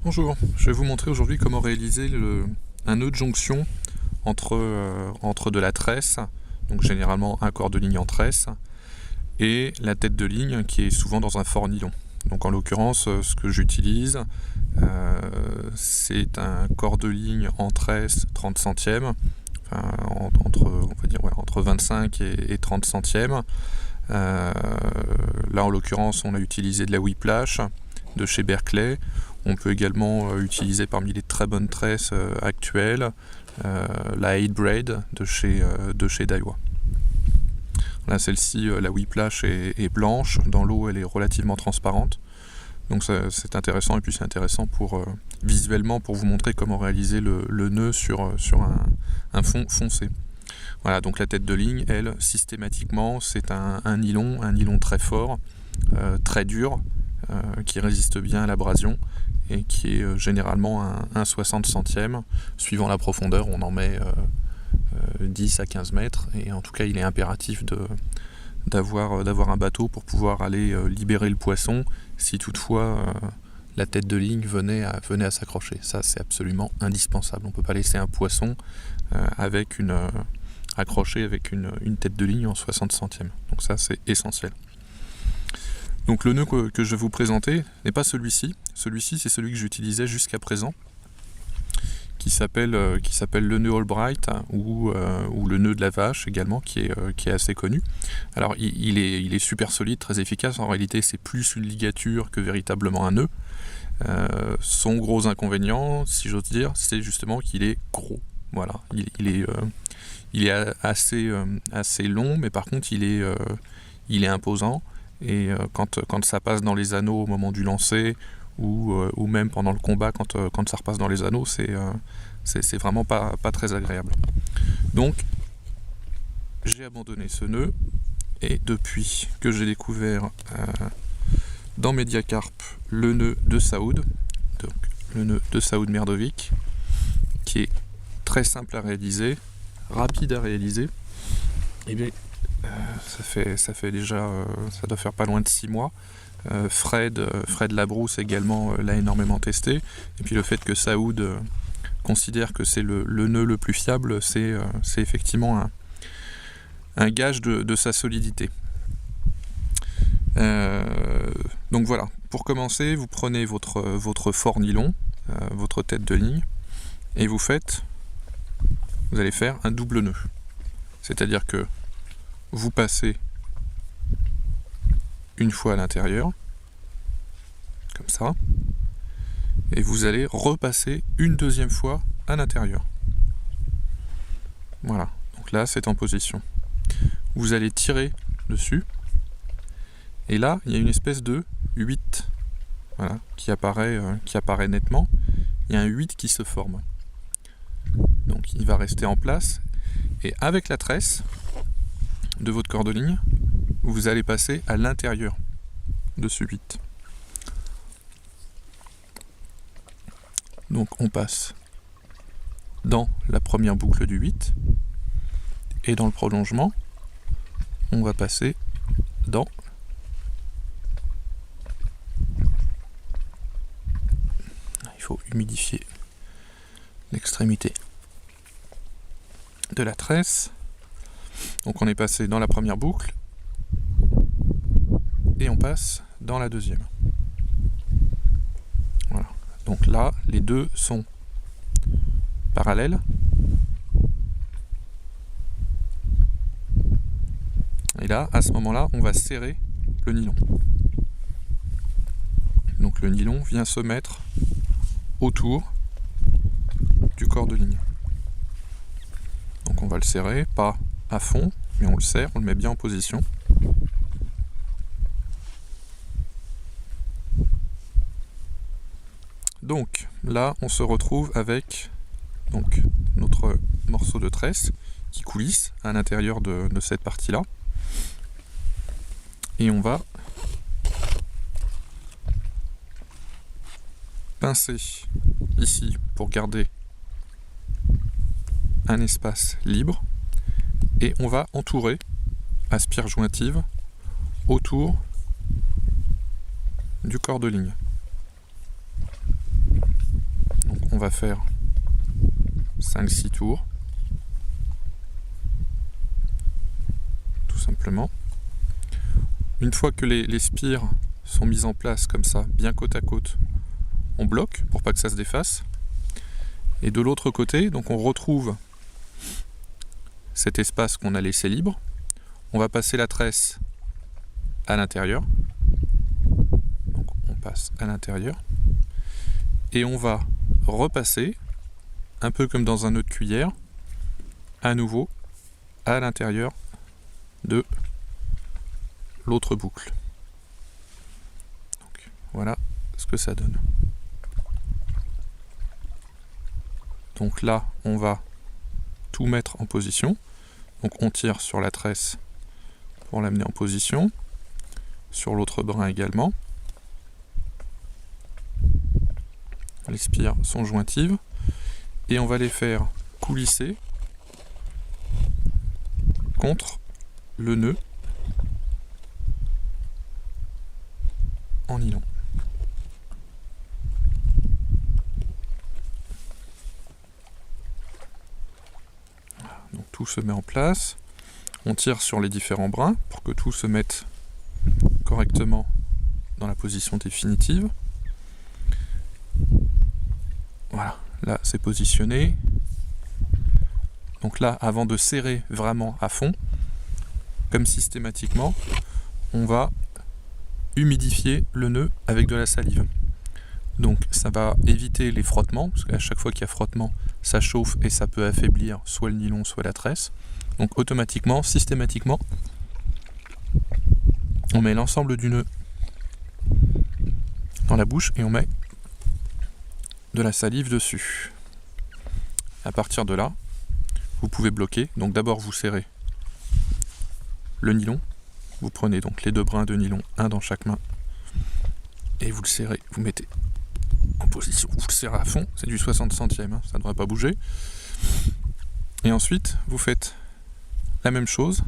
Bonjour, je vais vous montrer aujourd'hui comment réaliser un nœud de jonction entre de la tresse, donc généralement un corps de ligne en tresse, et la tête de ligne qui est souvent dans un fort nylon. Donc en l'occurrence, ce que j'utilise, c'est un corps de ligne en tresse 30 centièmes, enfin, on va dire, entre 25 et 30 centièmes. Là en l'occurrence, on a utilisé de la Whiplash de chez Berkeley. On peut également utiliser parmi les très bonnes tresses actuelles la 8 Braid de chez Daiwa. Là, celle-ci, la Whiplash est blanche, dans l'eau elle est relativement transparente, donc c'est intéressant, et puis c'est intéressant visuellement pour vous montrer comment réaliser le nœud sur un fond foncé. Voilà, donc la tête de ligne, elle, systématiquement, c'est un nylon très fort, très dur, qui résiste bien à l'abrasion et qui est généralement un 60 centièmes. Suivant la profondeur, on en met 10 à 15 mètres, et en tout cas il est impératif d'avoir un bateau pour pouvoir aller libérer le poisson si toutefois la tête de ligne venait à s'accrocher. Ça, c'est absolument indispensable. On ne peut pas laisser un poisson accroché avec une tête de ligne en 60 centièmes. Donc ça, c'est essentiel. Donc le nœud que je vais vous présenter n'est pas celui-ci. Celui-ci, c'est celui que j'utilisais jusqu'à présent, qui s'appelle le nœud Albright, ou le nœud de la vache également, qui est assez connu. Alors il est super solide, très efficace. En réalité, c'est plus une ligature que véritablement un nœud. Son gros inconvénient, si j'ose dire, c'est justement qu'il est gros. Voilà, il est assez long, mais par contre il est imposant. Et quand ça passe dans les anneaux au moment du lancer, ou même pendant le combat, quand ça repasse dans les anneaux, c'est vraiment pas très agréable. Donc j'ai abandonné ce nœud, et depuis que j'ai découvert dans Mediacarp le nœud de Saoud, donc le nœud de Saoud Merdovic, qui est très simple à réaliser, rapide à réaliser, et bien ça fait déjà, ça doit faire pas loin de 6 mois. Fred Labrousse également l'a énormément testé, et puis le fait que Saoud considère que c'est le nœud le plus fiable, c'est effectivement un gage de sa solidité. Donc voilà, pour commencer, vous prenez votre fort nylon, votre tête de ligne, et vous allez faire un double nœud. C'est-à-dire que vous passez une fois à l'intérieur, comme ça, et vous allez repasser une deuxième fois à l'intérieur. Voilà, donc là c'est en position. Vous allez tirer dessus, et là il y a une espèce de 8, voilà, qui apparaît nettement. Il y a un 8 qui se forme. Donc il va rester en place, et avec la tresse de votre corps de ligne, vous allez passer à l'intérieur de ce 8. Donc on passe dans la première boucle du 8, et dans le prolongement, on va passer dans il faut humidifier l'extrémité de la tresse. Donc on est passé dans la première boucle, et on passe dans la deuxième. Voilà. Donc là, les deux sont parallèles. Et là, à ce moment-là, on va serrer le nylon. Donc le nylon vient se mettre autour du corps de ligne. Donc on va le serrer, pas à fond, mais on le serre, on le met bien en position. Donc là, on se retrouve avec notre morceau de tresse qui coulisse à l'intérieur de cette partie-là. Et on va pincer ici pour garder un espace libre, et on va entourer à spire jointive autour du corps de ligne. va faire 5-6 tours. Tout simplement. Une fois que les spires sont mises en place comme ça, bien côte à côte, on bloque pour pas que ça se défasse. Et de l'autre côté, donc on retrouve cet espace qu'on a laissé libre. On va passer la tresse à l'intérieur. Donc on passe à l'intérieur. Et on va repasser, un peu comme dans un nœud de cuillère, à nouveau à l'intérieur de l'autre boucle. Donc, voilà ce que ça donne. Donc là, on va tout mettre en position. Donc on tire sur la tresse pour l'amener en position, sur l'autre brin également. Les spires sont jointives et on va les faire coulisser contre le nœud en nylon. Donc tout se met en place. On tire sur les différents brins pour que tout se mette correctement dans la position définitive. Voilà, là c'est positionné. Donc là, avant de serrer vraiment à fond, comme systématiquement, on va humidifier le nœud avec de la salive. Donc ça va éviter les frottements, parce qu'à chaque fois qu'il y a frottement, ça chauffe et ça peut affaiblir soit le nylon, soit la tresse. Donc automatiquement, systématiquement, on met l'ensemble du nœud dans la bouche et on met de la salive dessus. À partir de là, vous pouvez bloquer. Donc d'abord vous serrez le nylon. Vous prenez donc les deux brins de nylon, un dans chaque main, et vous le serrez, vous mettez en position, vous le serrez à fond, c'est du 60 centièmes, hein, ça ne devrait pas bouger. Et ensuite, vous faites la même chose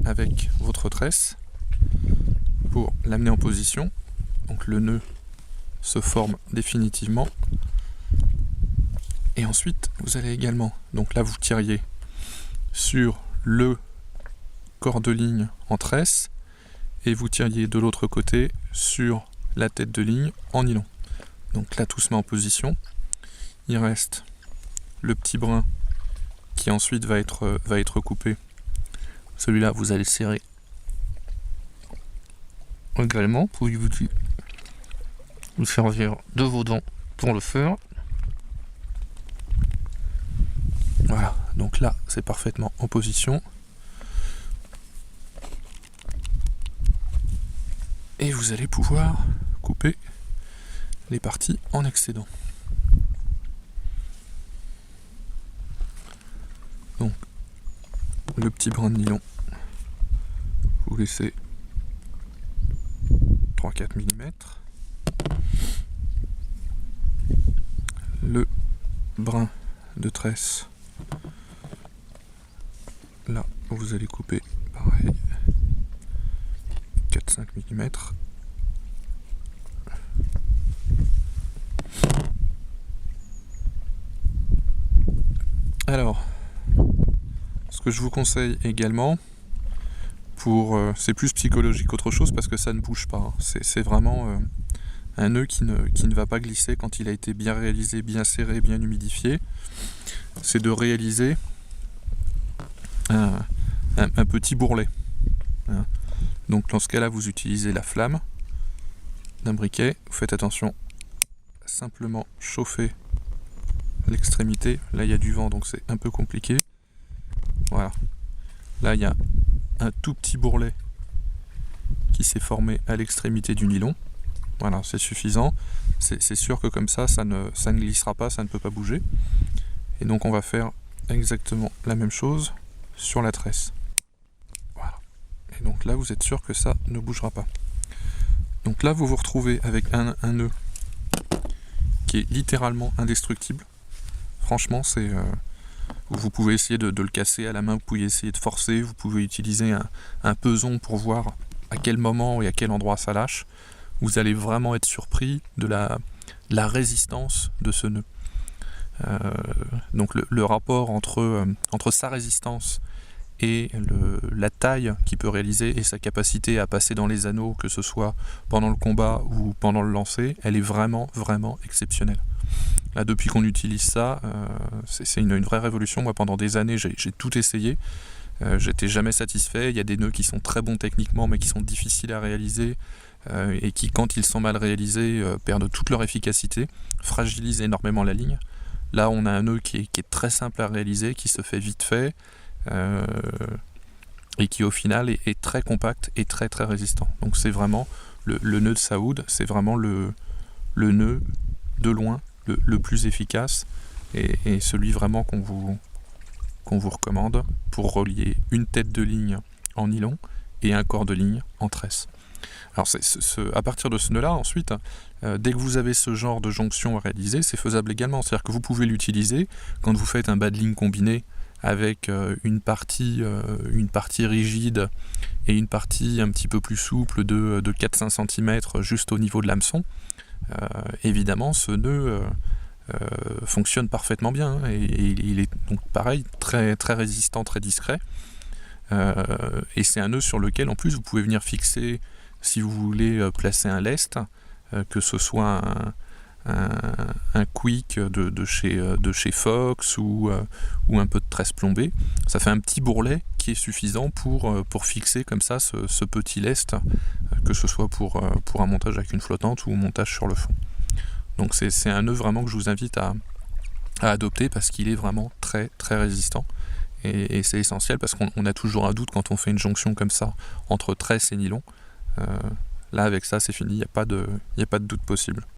avec votre tresse pour l'amener en position. Donc le nœud se forme définitivement. Et ensuite, vous allez également, donc là vous tiriez sur le corps de ligne en tresse et vous tiriez de l'autre côté sur la tête de ligne en nylon. Donc là tout se met en position. Il reste le petit brin qui ensuite va être coupé. Celui-là vous allez le serrer également. Pouvez-vous vous servir de vos dents pour le faire. Voilà, donc là c'est parfaitement en position. Et vous allez pouvoir couper les parties en excédent. Donc le petit brin de nylon, vous laissez 3-4 mm. Le brin de tresse, là vous allez couper pareil 4-5 mm. Alors, ce que je vous conseille également, c'est plus psychologique qu'autre chose parce que ça ne bouge pas, hein. C'est vraiment un nœud qui ne va pas glisser quand il a été bien réalisé, bien serré, bien humidifié. C'est de réaliser un petit bourrelet, hein. Donc dans ce cas-là, vous utilisez la flamme d'un briquet. Vous faites attention à simplement chauffer l'extrémité. Là, il y a du vent, donc c'est un peu compliqué. Voilà. Là, il y a un tout petit bourrelet qui s'est formé à l'extrémité du nylon. Voilà, c'est suffisant. C'est sûr que comme ça ne glissera pas, ça ne peut pas bouger. Et donc, on va faire exactement la même chose sur la tresse. Voilà. Et donc là, vous êtes sûr que ça ne bougera pas. Donc là, vous vous retrouvez avec un nœud qui est littéralement indestructible. Franchement, vous pouvez essayer de le casser à la main, vous pouvez essayer de forcer, vous pouvez utiliser un peson pour voir à quel moment et à quel endroit ça lâche. Vous allez vraiment être surpris de la la résistance de ce nœud. Donc le rapport entre sa résistance et la taille qu'il peut réaliser et sa capacité à passer dans les anneaux, que ce soit pendant le combat ou pendant le lancer, elle est vraiment, vraiment exceptionnelle. Là, depuis qu'on utilise ça, c'est une vraie révolution. Moi, pendant des années, j'ai tout essayé. J'étais jamais satisfait. Il y a des nœuds qui sont très bons techniquement, mais qui sont difficiles à réaliser et qui, quand ils sont mal réalisés, perdent toute leur efficacité, fragilisent énormément la ligne. Là, on a un nœud qui est très simple à réaliser, qui se fait vite fait, et qui, au final, est très compact et très, très résistant. Donc, c'est vraiment le nœud de Saoud, c'est vraiment le nœud, de loin, le plus efficace et celui vraiment qu'on vous recommande pour relier une tête de ligne en nylon et un corps de ligne en tresse. Alors à partir de ce nœud-là, ensuite, dès que vous avez ce genre de jonction à réaliser, c'est faisable également. C'est-à-dire que vous pouvez l'utiliser quand vous faites un bas de ligne combiné avec une partie rigide et une partie un petit peu plus souple de 4-5 cm juste au niveau de l'hameçon. Évidemment, ce nœud fonctionne parfaitement bien, hein, et il est donc pareil, très, très résistant, très discret. Et c'est un nœud sur lequel en plus vous pouvez venir fixer, si vous voulez placer un lest, que ce soit un quick de chez Fox ou un peu de tresse plombée. Ça fait un petit bourrelet qui est suffisant pour fixer comme ça ce petit lest, que ce soit pour un montage avec une flottante ou un montage sur le fond. Donc c'est un nœud vraiment que je vous invite à adopter parce qu'il est vraiment très très résistant. Et c'est essentiel parce qu'on a toujours un doute quand on fait une jonction comme ça entre tresse et nylon. Là avec ça c'est fini, il n'y a pas de doute possible.